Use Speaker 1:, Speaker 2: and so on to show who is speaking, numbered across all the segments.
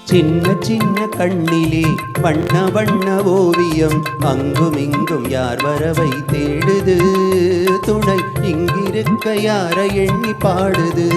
Speaker 1: சின்ன சின்ன கண்ணிலே வண்ண வண்ண ஓவியம் அங்குமிங்கும் யார் வரவை தேடுது துணை இங்கிருக்க யாரை எண்ணி பாடுது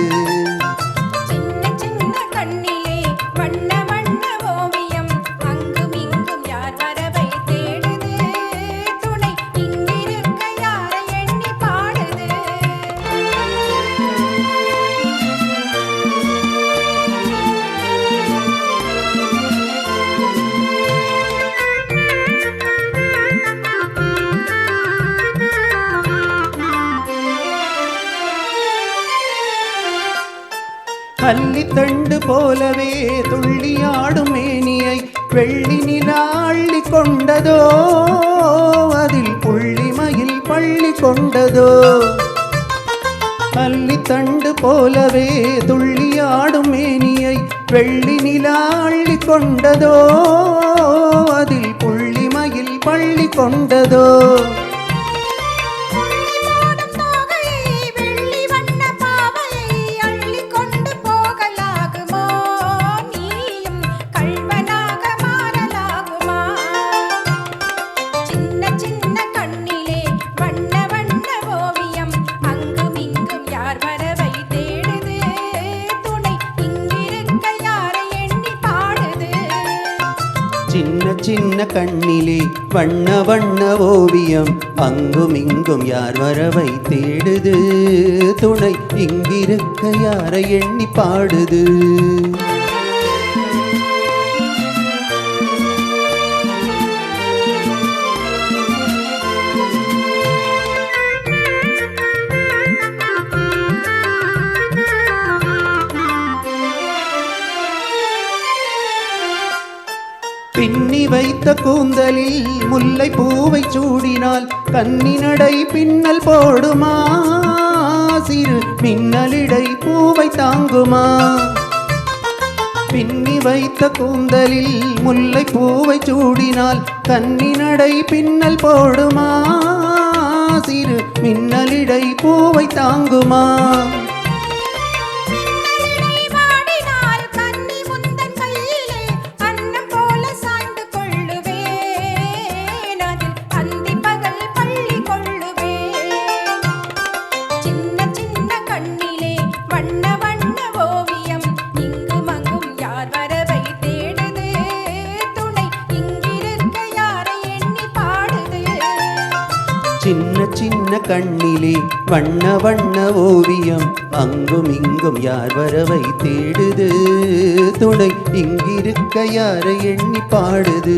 Speaker 1: கள்ளித்தண்டு போலவே துள்ளியாடும் மேனியை வெள்ளி நிலா அள்ளி கொண்டதோ அதில் புள்ளிமயில் பள்ளி கொண்டதோ கள்ளித்தண்டு போலவே துள்ளியாடும் மேனியை வெள்ளி நிலா அள்ளி கொண்டதோ அதில் புள்ளிமயில் பள்ளி கொண்டதோ சின்ன சின்ன கண்ணிலே வண்ண வண்ண ஓவியம் அங்குமிங்கும் யார் வரவை தேடுது துணை இங்கிருக்க யாரை எண்ணி பாடுது பின்னி வைத்த கூந்தலில் முல்லை பூவை சூடினால் கன்னி நடை பின்னல் போடுமா சிறு மின்னலிடை பூவை தாங்குமா பின்னி வைத்த கூந்தலில் முல்லை பூவை சூடினால் கன்னி நடை பின்னல் போடுமா சிறு மின்னலிடை பூவை தாங்குமா சின்ன சின்ன கண்ணிலே வண்ண வண்ண ஓவியம் அங்குமிங்கும் யார் வரவை தேடுது துணை இங்கிருக்க யாரை எண்ணி பாடுது